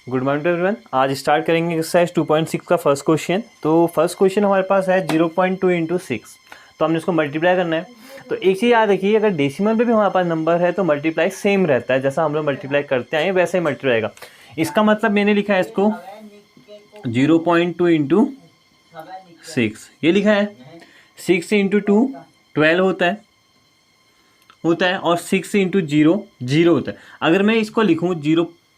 Good morning everyone. आज start करेंगे exercise 2.6 का फर्स्ट क्वेश्चन। तो फर्स्ट क्वेश्चन हमारे पास है 0.2 इंटू 6। तो हमने इसको मल्टीप्लाई करना है। तो एक चीज़ याद रखिए, अगर डेसिमल पे भी हमारे पास नंबर है तो मल्टीप्लाई सेम रहता है, जैसा हम लोग मल्टीप्लाई करते हैं वैसे ही मल्टीप्लाई आएगा। इसका मतलब मैंने लिखा है इसको 0.2 इंटू 6, ये लिखा है। 6 इंटू 2 12 होता है और 6 इंटू 0 0 होता है। अगर मैं इसको लिखूँ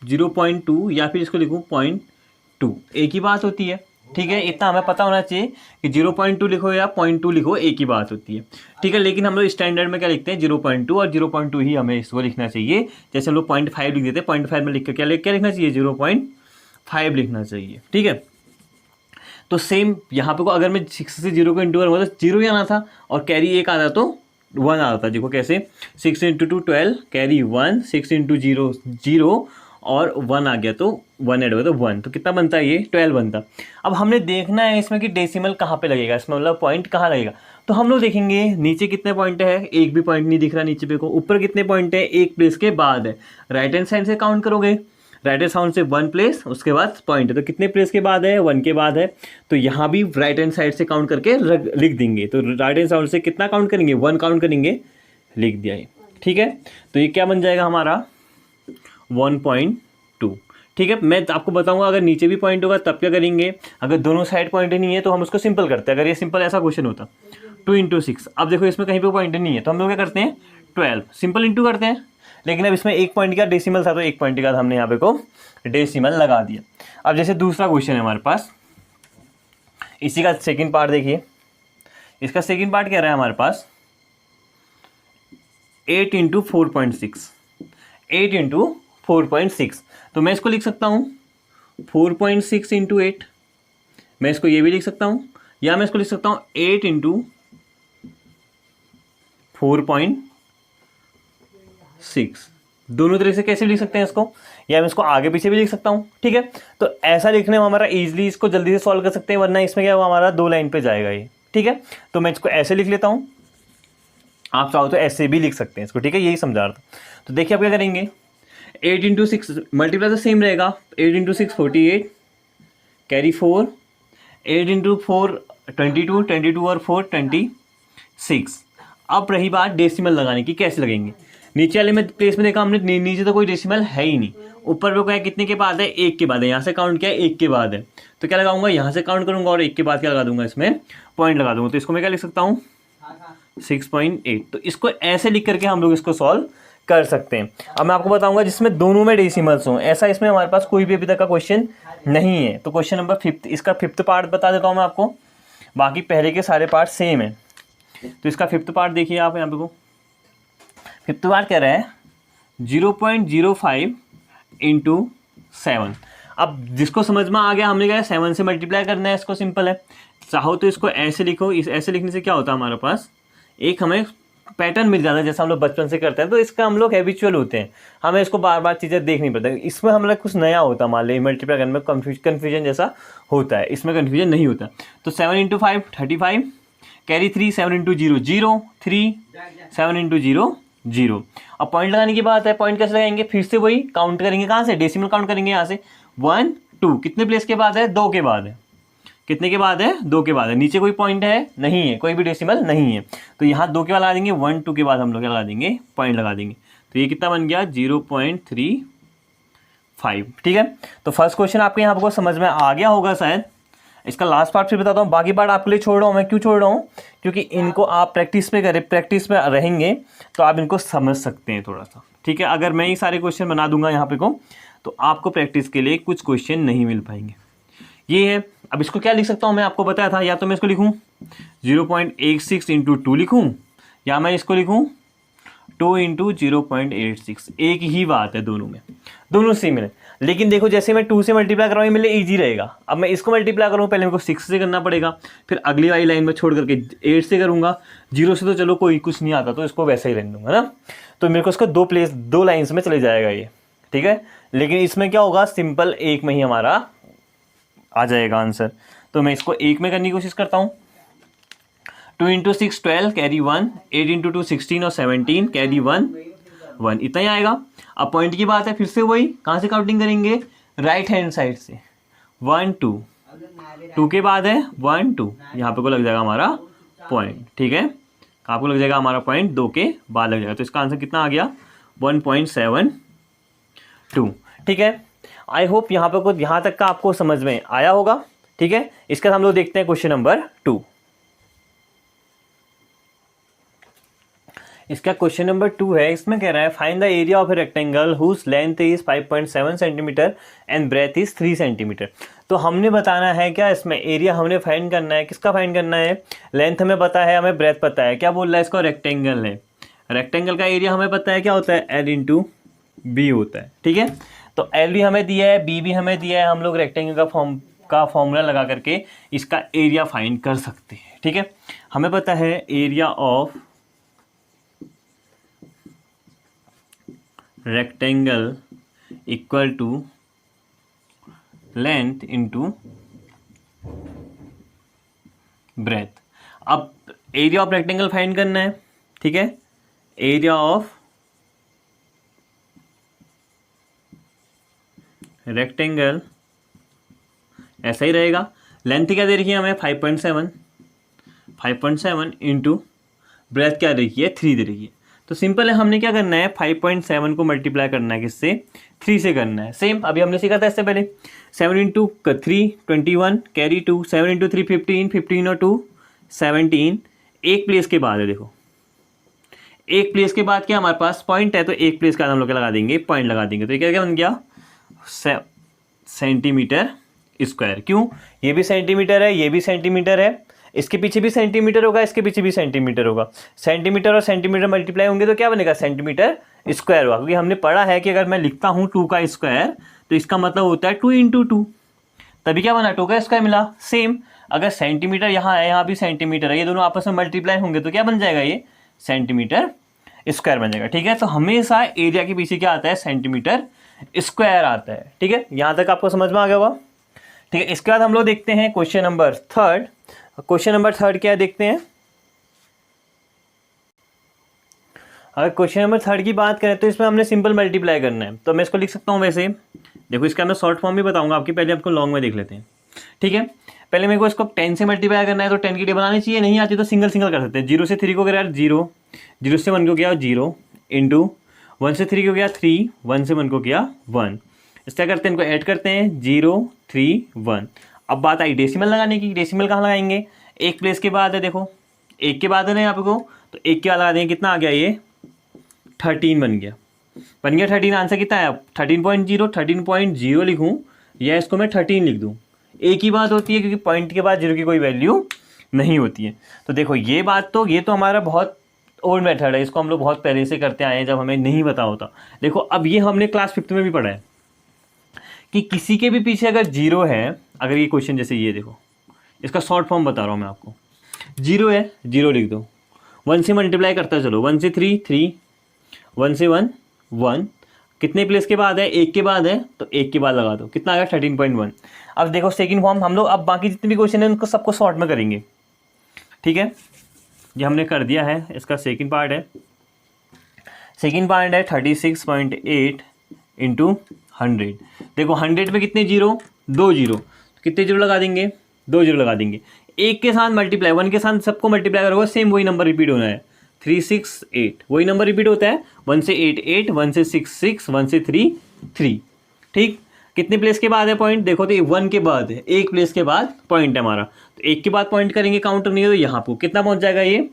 0.2 या फिर इसको लिखूँ 0.2, एक ही बात होती है। ठीक है, इतना हमें पता होना चाहिए कि 0.2 लिखो या 0.2 लिखो, एक ही बात होती है। ठीक है, लेकिन हम लोग स्टैंडर्ड में क्या लिखते हैं 0.2 और 0.2 ही हमें इसको लिखना चाहिए। जैसे हम लोग 0.5 लिख देते हैं, 0.5 में लिख कर क्या लिखना चाहिए 0.5 लिखना चाहिए। ठीक है, तो सेम यहाँ पे को अगर मैं 6 से 0 को इंटू करूँगा तो 0 ही आना था और कैरी एक आता तो 1 आता था। देखो कैसे, 6 इंटू 2 12 कैरी 1, 6 इंटू 0 0 और 1 आ गया तो 1 ऐड हुआ तो 1, तो कितना बनता है ये 12 बनता। अब हमने देखना है इसमें कि डेसिमल कहाँ पे लगेगा, इसमें मतलब पॉइंट कहाँ लगेगा। तो हम लोग देखेंगे नीचे कितने पॉइंट है, एक भी पॉइंट नहीं दिख रहा नीचे पे को। ऊपर कितने पॉइंट है, एक प्लेस के बाद है। राइट हैंड साइड से काउंट करोगे, राइट हैंड साउंड से 1 प्लेस, उसके बाद पॉइंट है, तो कितने प्लेस के बाद है 1 के बाद है। तो यहाँ भी राइट हैंड साइड से काउंट करके लिख देंगे। तो राइट हैंड साउंड से कितना काउंट करेंगे 1 काउंट करेंगे, लिख दिया ये। ठीक है, तो ये क्या बन जाएगा हमारा 1.2। ठीक है, मैं आपको बताऊंगा अगर नीचे भी पॉइंट होगा तब क्या करेंगे। अगर दोनों साइड पॉइंट नहीं है तो हम उसको सिंपल करते हैं। अगर ये सिंपल ऐसा क्वेश्चन होता 2 इंटू 6, अब देखो इसमें कहीं पे पॉइंट नहीं है तो हम लोग क्या करते हैं 12 सिंपल इंटू करते हैं। लेकिन अब इसमें एक पॉइंट का डेसिमल था तो एक पॉइंट का हमने यहाँ पे को डेसिमल लगा दिया। अब जैसे दूसरा क्वेश्चन है हमारे पास, इसी का सेकंड पार्ट देखिए। इसका सेकंड पार्ट क्या रहा है हमारे पास 8 इंटू 4.6, 8 इंटू 4.6। तो मैं इसको लिख सकता हूँ 4.6 इंटू 8, मैं इसको ये भी लिख सकता हूँ, या मैं इसको लिख सकता हूँ 8 इंटू 4.6। दोनों तरह से कैसे लिख सकते हैं इसको, या मैं इसको आगे पीछे भी लिख सकता हूँ। ठीक है, तो ऐसा लिखने में हमारा इजीली इसको जल्दी से सॉल्व कर सकते हैं, वरना इसमें क्या हुआ हमारा 2 लाइन पे जाएगा ये। ठीक है, तो मैं इसको ऐसे लिख लेता हूँ, आप चाहो तो ऐसे भी लिख सकते हैं इसको। ठीक है, यही समझा रहा था। तो देखिए आप क्या करेंगे, 8 इंटू 6 मल्टीप्लाई तो सेम रहेगा, 8 इंटू 6 48 कैरी 4, 8 इंटू 4 22, 22 और 4 26। अब रही बात डेसिमल लगाने की, कैसे लगेंगे। नीचे वाले में प्लेस में देखा हमने, नीचे तो कोई डेसिमल है ही नहीं। ऊपर पे क्या है, कितने के बाद है, एक के बाद है। यहाँ से काउंट किया एक के बाद है, तो क्या लगाऊंगा यहाँ से काउंट करूंगा और एक के बाद क्या लगा दूंगा, इसमें पॉइंट लगा दूंगा। तो इसको मैं क्या लिख सकता हूँ 6.8। तो इसको ऐसे लिख करके हम लोग इसको सॉल्व कर सकते हैं। अब मैं आपको बताऊंगा जिसमें दोनों में डेसिमल्स हों, ऐसा इसमें हमारे पास कोई भी अभी तक का क्वेश्चन नहीं है। तो क्वेश्चन नंबर 5, इसका 5th पार्ट बता देता हूँ मैं आपको, बाकी पहले के सारे पार्ट सेम है। तो इसका 5th पार्ट देखिए आप यहाँ पे को, 5th पार्ट कह रहा है 0.05 इंटू 7। अब जिसको समझ में आ गया, हमने कहा 7 से मल्टीप्लाई करना है, इसको सिंपल है। चाहो तो इसको ऐसे लिखो, इस ऐसे लिखने से क्या होता है हमारे पास एक हमें पैटर्न मिल जाता है, जैसा हम लोग बचपन से करते हैं। तो इसका हम लोग हैबिचुअल होते हैं, हमें इसको बार बार चीज़ें देख नहीं पड़ता। इसमें हम लोग कुछ नया होता है, मान लीजिए मल्टीप्लाई करने में कन्फ्यूजन जैसा होता है, इसमें कन्फ्यूजन नहीं होता। तो 7 इंटू 5 35 कैरी 3, 7 इंटू 0 0 3, 7 इंटू 0 0। अब पॉइंट लगाने की बात है, पॉइंट कैसे लगाएंगे, फिर से वही काउंट करेंगे, कहाँ से डेसिमल काउंट करेंगे, यहाँ से 1 2 कितने प्लेस के बाद है, 2 के बाद है। कितने के बाद है, 2 के बाद है। नीचे कोई पॉइंट है नहीं है, कोई भी डेसिमल नहीं है, तो यहाँ 2 के बाद लगा देंगे, 1 2 के बाद हम लोग क्या लगा देंगे, पॉइंट लगा देंगे। तो ये कितना बन गया 0.35। ठीक है, तो फर्स्ट क्वेश्चन आपके यहाँ आपको समझ में आ गया होगा शायद। इसका लास्ट पार्ट फिर बताता हूँ, बाकी पार्ट आपके लिए छोड़ रहा हूँ मैं। क्यों छोड़ रहा हूँ, क्योंकि इनको आप प्रैक्टिस में करें, प्रैक्टिस में रहेंगे तो आप इनको समझ सकते हैं थोड़ा सा। ठीक है, अगर मैं ही सारे क्वेश्चन बना दूंगा यहाँ पे को, तो आपको प्रैक्टिस के लिए कुछ क्वेश्चन नहीं मिल पाएंगे। ये है। अब इसको क्या लिख सकता हूँ, मैं आपको बताया था, या तो मैं इसको लिखूँ 0.86 इंटू 2 लिखूँ, या मैं इसको लिखूँ 2 इंटू 0.86। एक ही बात है दोनों में, दोनों सेम है। लेकिन देखो जैसे मैं 2 से मल्टीप्लाई कर रहा हूँ, मेरे लिए ईजी रहेगा। अब मैं इसको मल्टीप्लाई करूँ, पहले मेरे को 6 से करना पड़ेगा, फिर अगली वाली लाइन में छोड़ करके 8 से करूँगा। 0 से तो चलो कोई कुछ नहीं आता, तो इसको वैसे ही रहने दूंगा ना। तो मेरे को इसको 2 लाइन्स में चले जाएगा ये। ठीक है, लेकिन इसमें क्या होगा, सिंपल एक में ही हमारा आ जाएगा आंसर। तो मैं इसको एक में करने की कोशिश करता हूँ। 2 इंटू 6 12 कैरी 1, 8 इंटू 2 16 और 17 कैरी 1 1, इतना ही आएगा। अब पॉइंट की बात है, फिर से वही, कहाँ से काउंटिंग करेंगे, राइट हैंड साइड से 1 2, 2 के बाद है 1 2, यहाँ पे को लग जाएगा हमारा पॉइंट, ठीक है, आपको लग जाएगा हमारा पॉइंट 2 के बाद लग जाएगा। तो इसका आंसर कितना आ गया 1.72, ठीक है। आई होप यहाँ पे कुछ यहाँ तक का आपको समझ में आया होगा, ठीक है। इसके साथ हम लोग देखते हैं क्वेश्चन नंबर 2। इसका क्वेश्चन नंबर 2 है, इसमें कह रहा है find the area of a rectangle whose length is 5.7 centimetre and breadth is 3 centimetre. तो हमने बताना है क्या, इसमें एरिया हमने फाइंड करना है, किसका फाइंड करना है, लेंथ हमें पता है, हमें ब्रेथ पता है, क्या बोल रहा है, इसका रेक्टेंगल है, रेक्टेंगल का एरिया हमें पता है क्या होता है, L इंटू बी होता है, ठीक है। तो L भी हमें दिया है, B भी हमें दिया है, हम लोग रेक्टेंगल का फॉर्मूला लगा करके इसका एरिया फाइंड कर सकते हैं, ठीक है। हमें पता है area of rectangle equal to length into breadth. अब एरिया ऑफ रेक्टेंगल फाइंड करना है, ठीक है, एरिया ऑफ रेक्टेंगल ऐसा ही रहेगा, लेंथ क्या दे रखी है हमें 5.7 इंटू ब्रेथ क्या दे रखी है 3 दे रखी है। तो सिंपल है, हमने क्या करना है 5.7 को मल्टीप्लाई करना है किससे, 3 से करना है। सेम अभी हमने सीखा था इससे पहले, 7 इंटू 3 21 कैरी 2, 7 इंटू 3 15, 15 और 2 17, एक प्लेस के बाद है, देखो एक प्लेस के बाद क्या हमारे पास पॉइंट है, तो एक प्लेस का हम लोग क्या लगा देंगे, पॉइंट लगा देंगे। तो ये क्या बन गया सेंटीमीटर स्क्वायर। क्यों, ये भी सेंटीमीटर है, ये भी सेंटीमीटर है, इसके पीछे भी सेंटीमीटर होगा, इसके पीछे भी सेंटीमीटर होगा, सेंटीमीटर और सेंटीमीटर मल्टीप्लाई होंगे तो क्या बनेगा, सेंटीमीटर स्क्वायर होगा। क्योंकि हमने पढ़ा है कि अगर मैं लिखता हूँ 2 का स्क्वायर तो इसका मतलब होता है 2 इंटू 2, तभी क्या बना 2 का स्क्वायर मिला। सेम अगर सेंटीमीटर यहाँ है, यहाँ भी सेंटीमीटर है, ये दोनों आपस में मल्टीप्लाई होंगे तो क्या बन जाएगा, ये सेंटीमीटर स्क्वायर बन जाएगा, ठीक है। तो हमेशा एरिया के पीछे क्या आता है, सेंटीमीटर स्क्वायर आता है, ठीक है। यहाँ तक आपको समझ में आ गया होगा, ठीक है। इसके बाद हम लोग देखते हैं क्वेश्चन नंबर 3। क्वेश्चन नंबर 3 क्या है देखते हैं। अगर क्वेश्चन नंबर 3 की बात करें तो इसमें हमने सिंपल मल्टीप्लाई करना है, तो मैं इसको लिख सकता हूँ वैसे, देखो इसका मैं शॉर्ट फॉर्म भी बताऊंगा आपकी, पहले आपको लॉन्ग में देख लेते हैं, ठीक है। पहले मेरे को इसको 10 से मल्टीप्लाई करना है, तो 10 की टेबल आनी चाहिए, नहीं आती तो सिंगल सिंगल कर सकते हैं। 0 से 3 को गया 0, 0 से 1 को गया 0 इंटू 1 से 3 को गया 3, 1 से 1 को गया 1। इस क्या करते हैं, इनको ऐड करते हैं 0 3 1। अब बात आई डेसिमल लगाने की, डेसिमल कहाँ लगाएंगे, एक प्लेस के बाद है, देखो एक के बाद है ना यहाँ पे को, तो एक के बाद लगा देंगे, कितना आ गया ये 13 बन गया 13। आंसर कितना है, 13.0, 13.0 लिखूँ या इसको मैं 13 लिख दूँ, एक ही बात होती है, क्योंकि पॉइंट के बाद 0 की कोई वैल्यू नहीं होती है। तो देखो ये बात तो, ये तो हमारा बहुत ओल्ड मेथड है, इसको हम लोग बहुत पहले से करते आए हैं जब हमें नहीं पता होता। देखो अब ये हमने क्लास 5th में भी पढ़ा है कि किसी के भी पीछे अगर 0 है, अगर ये क्वेश्चन जैसे ये देखो, इसका शॉर्ट फॉर्म बता रहा हूँ मैं आपको, 0 है 0 लिख दो, 1 से मल्टीप्लाई करता चलो, 1 से 3 3, 1 से 1 1, कितने प्लेस के बाद है, एक के बाद है, तो एक के बाद लगा दो, कितना आ गया 13.1। अब देखो सेकंड फॉर्म हम लोग, अब बाकी जितने भी क्वेश्चन है उनको सबको शॉर्ट में करेंगे, ठीक है। ये हमने कर दिया है, इसका सेकंड पार्ट है, सेकंड पार्ट है 36.8 इंटू 100। देखो 100 में कितने जीरो, 2 जीरो, कितने जीरो लगा देंगे, 2 जीरो लगा देंगे। एक के साथ मल्टीप्लाई, 1 के साथ सबको मल्टीप्लाई करोगे, सेम वही नंबर रिपीट होना है, 368 वही नंबर रिपीट होता है, 1 से 8 8, 1 से 6 6, 1 से 3 3, ठीक। कितने प्लेस के बाद है पॉइंट, देखो तो 1 के बाद है, एक प्लेस के बाद पॉइंट है हमारा, तो एक के बाद पॉइंट करेंगे, काउंटर नहीं है तो यहाँ पर कितना पहुँच जाएगा, ये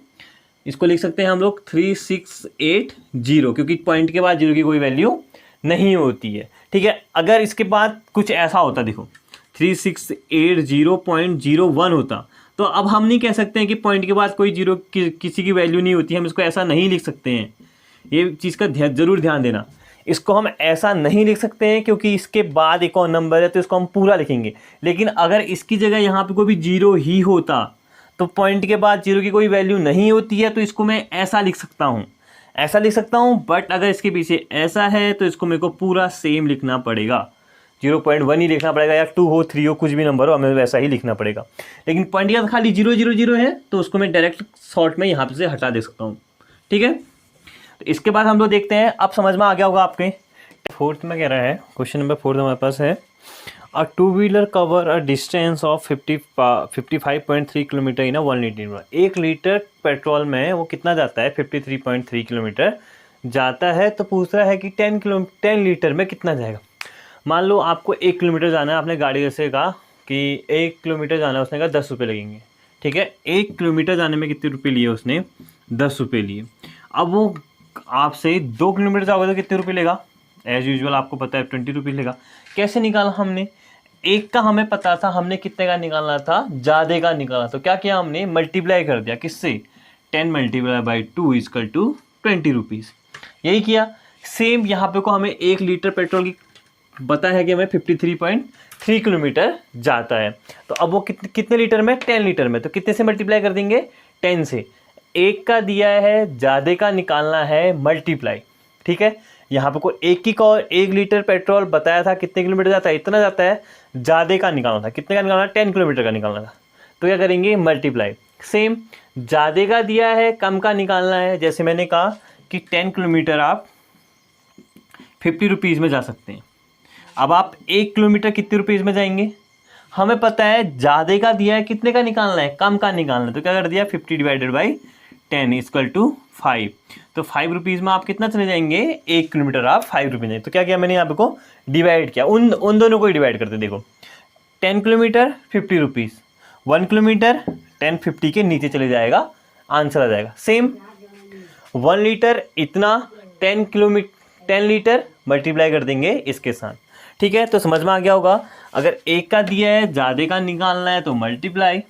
इसको लिख सकते हैं हम लोग 3680, क्योंकि पॉइंट के बाद 0 की कोई वैल्यू नहीं होती है, ठीक है। अगर इसके बाद कुछ ऐसा होता, देखो 3680.01 होता, तो अब हम नहीं कह सकते हैं कि पॉइंट के बाद कोई जीरो किसी की वैल्यू नहीं होती, हम इसको ऐसा नहीं लिख सकते हैं। ये चीज़ का ज़रूर ध्यान देना, इसको हम ऐसा नहीं लिख सकते हैं क्योंकि इसके बाद एक और नंबर है तो इसको हम पूरा लिखेंगे। लेकिन अगर इसकी जगह यहाँ पे कोई भी जीरो ही होता, तो पॉइंट के बाद जीरो की कोई वैल्यू नहीं होती है, तो इसको मैं ऐसा लिख सकता हूँ, ऐसा लिख सकता हूँ। बट अगर इसके पीछे ऐसा है तो इसको मेरे को पूरा सेम लिखना पड़ेगा, 0.1 ही लिखना पड़ेगा, या 2 हो 3 हो कुछ भी नंबर हो, हमें वैसा ही लिखना पड़ेगा। लेकिन पॉइंट का खाली 0 0 0 है तो उसको मैं डायरेक्ट शॉर्ट में यहाँ से हटा दे सकता हूँ, ठीक है। तो इसके बाद हम लोग देखते हैं, अब समझ में आ गया होगा आपके। 4th में कह रहा है, क्वेश्चन नंबर 4 हमारे पास है, a two wheeler cover a distance of 55.3 kilometre in 1 litre. 1 litre petrol में वो कितना जाता है, 53.3 किलोमीटर जाता है। तो पूछ रहा है कि 10 लीटर में कितना जाएगा। मान लो आपको 1 किलोमीटर जाना है, आपने गाड़ी से कहा कि 1 किलोमीटर जाना है, उसने कहा 10 रुपये लगेंगे। ठीक है, 1 किलोमीटर जाने में कितने रुपये लिए उसने, 10 रुपये लिए। अब वो आपसे 2 किलोमीटर जाओगे तो कितने रुपये लेगा, एज यूजुअल आपको पता है 20 रुपये लेगा। कैसे निकाला हमने, एक का हमें पता था, हमने कितने का निकालना था, ज़्यादा का निकाला। तो क्या किया हमने, मल्टीप्लाई कर दिया, किससे, 10 multiply by 2 equal to 20 rupees. यही किया। सेम यहाँ पे को हमें 1 लीटर पेट्रोल की पता है कि हमें 53.3 किलोमीटर जाता है। तो अब वो कितने लीटर में, 10 लीटर में। तो कितने से मल्टीप्लाई कर देंगे, 10 से। एक का दिया है, ज़्यादा का निकालना है, मल्टीप्लाई। ठीक है, यहाँ पे कोई एक लीटर पेट्रोल बताया था कितने किलोमीटर जाता है, इतना जाता है। ज़्यादा का निकालना था, कितने का निकालना, 10 किलोमीटर का निकालना था। तो क्या करेंगे, मल्टीप्लाई। सेम, ज़्यादा का दिया है, कम का निकालना है। जैसे मैंने कहा कि 10 किलोमीटर आप 50 रुपीज़ में जा सकते हैं। अब आप 1 किलोमीटर कितने रुपीज़ में जाएंगे, हमें पता है ज़्यादा का दिया है, कितने का निकालना है, कम का निकालना है। तो क्या कर दिया, 50 डिवाइडेड बाई 10 इक्वल टू 5। तो 5 रुपीज़ में आप कितना चले जाएंगे, 1 किलोमीटर आप 5 रुपीज़ जाएंगे। तो क्या किया मैंने यहाँ पे को डिवाइड किया, उन दोनों को ही डिवाइड करते। देखो 10 किलोमीटर 50 रुपीज़, 1 किलोमीटर 10 50 के नीचे चले जाएगा, आंसर आ जाएगा। सेम 1 लीटर इतना, 10 लीटर मल्टीप्लाई कर देंगे इसके साथ। ठीक है, तो समझ में आ गया होगा। अगर एक का दिया है, ज़्यादा का निकालना है तो मल्टीप्लाई,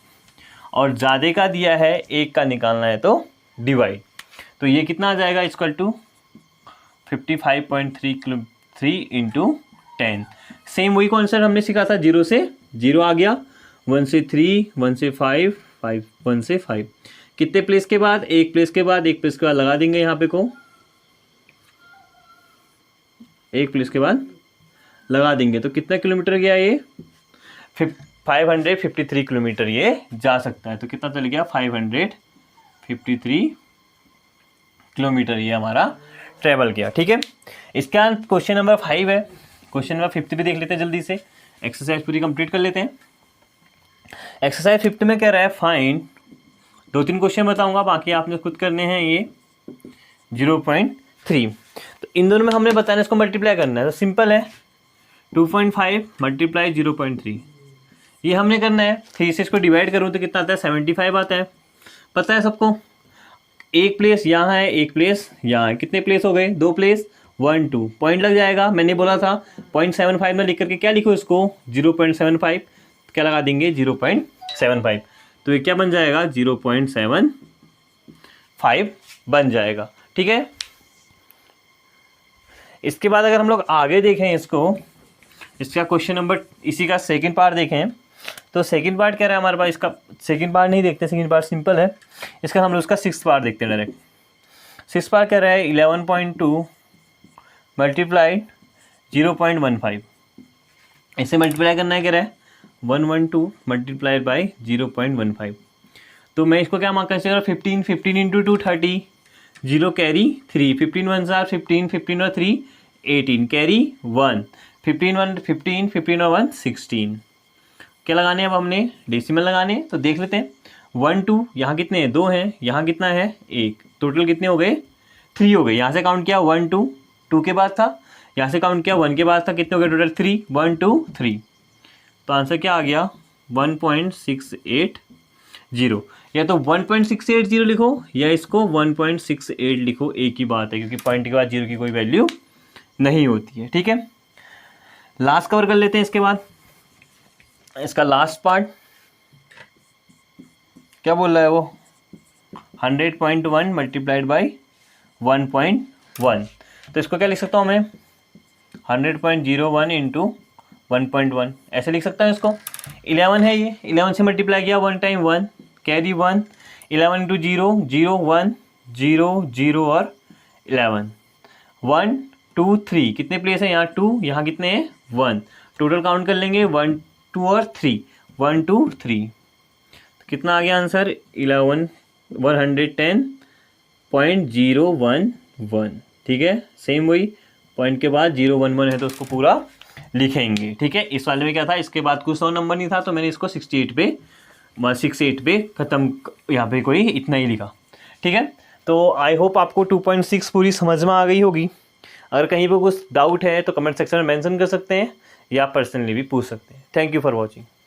और ज़्यादा का दिया है, एक का निकालना है तो डिवाइड। तो ये कितना आ जाएगा, इक्वल टू 55.3 इंटू 10। सेम वही कॉन्सेप्ट हमने सीखा था, 0 से 0 आ गया, 1 से 3, 1 से 5, 1 से 5। कितने प्लेस के बाद, एक प्लेस के बाद, एक प्लेस के बाद लगा देंगे यहाँ पे को, एक प्लेस के बाद लगा देंगे। तो कितना किलोमीटर गया ये, 553 किलोमीटर ये जा सकता है। तो कितना चल गया, 553 किलोमीटर ये हमारा ट्रेवल किया। ठीक है, इसका क्वेश्चन नंबर 5 है। क्वेश्चन नंबर 5 भी देख लेते हैं जल्दी से, एक्सरसाइज पूरी कंप्लीट कर लेते हैं। एक्सरसाइज 5 में कह रहा है फाइंड, 2-3 क्वेश्चन बताऊंगा, बाकी आपने खुद करने हैं। ये 0.3, तो इन दोनों में हमने बताना, इसको मल्टीप्लाई करना है। तो सिंपल है, 2.5 मल्टीप्लाई 0.3, ये हमने करना है। 3 से इसको डिवाइड करूँ तो कितना आता है, 75 आता है। पता है सबको, एक प्लेस यहाँ है, एक प्लेस यहाँ है, कितने प्लेस हो गए, 2 प्लेस, 1 2 पॉइंट लग जाएगा। मैंने बोला था 0.75 में लिख करके क्या लिखो इसको, 0.75, क्या लगा देंगे, 0.75। तो ये क्या बन जाएगा, 0.75 बन जाएगा। ठीक है, इसके बाद अगर हम लोग आगे देखें इसको, इसका क्वेश्चन नंबर, इसी का सेकंड पार्ट देखें, तो सेकंड पार्ट क्या रहा है हमारे पास। इसका सेकंड पार्ट नहीं देखते, सेकंड पार्ट सिंपल है। इसका हम लोग उसका 6th पार्ट देखते हैं डायरेक्ट। 6th पार्ट क्या रहा है, 11.2 मल्टीप्लाइड 0.15, इसे मल्टीप्लाई करना है, क्या रहा है 112 मल्टीप्लाइड बाई 0.15। तो मैं इसको क्या मार्क कर सकता हूँ, 15 इंटू 2 30, 0 कैरी 3, 15 1 15, 15 और 3 18, कैरी 1, 15 1 15, 15 और 1 16। क्या लगाने हैं अब हमने, डेसिमल लगाने हैं। तो देख लेते हैं, 1 2, यहाँ कितने हैं, 2 हैं, यहाँ कितना है 1, टोटल कितने हो गए, 3 हो गए। यहाँ से काउंट किया 1 2, 2 के बाद था, यहाँ से काउंट किया 1 के बाद था, कितने हो गए टोटल 3, 1 2 3। तो आंसर क्या आ गया, 1.680। या तो 1.680 लिखो, या इसको 1.68 लिखो, एक ही बात है, क्योंकि पॉइंट के बाद 0 की कोई वैल्यू नहीं होती है। ठीक है, लास्ट कवर कर लेते हैं। इसके बाद इसका लास्ट पार्ट क्या बोल रहा है वो, 100.1 मल्टीप्लाइड बाई 1.1। तो इसको क्या लिख सकता हूँ मैं, 100.01 इंटू 1.1, ऐसे लिख सकता हूँ इसको। 11 है ये, 11 से मल्टीप्लाई किया 1 टाइम 1, कैरी 1, 11 इंटू 0 0 1 0 0 और 11, 1 2 3, कितने प्लेस है यहाँ 2, यहाँ कितने हैं 1, टोटल काउंट कर लेंगे 1 2 और 3, 1 2 3। तो कितना आ गया आंसर, 110.011। ठीक है, सेम वही पॉइंट के बाद 011 है तो उसको पूरा लिखेंगे। ठीक है, इस वाले में क्या था, इसके बाद कुछ 100 नंबर नहीं था तो मैंने इसको 68 पे ख़त्म, यहाँ पे कोई इतना ही लिखा। ठीक है, तो आई होप आपको 2.6 पूरी समझ में आ गई होगी। अगर कहीं पर कुछ डाउट है तो कमेंट सेक्शन में मेंशन कर सकते हैं या पर्सनली भी पूछ सकते हैं। Thank you for watching.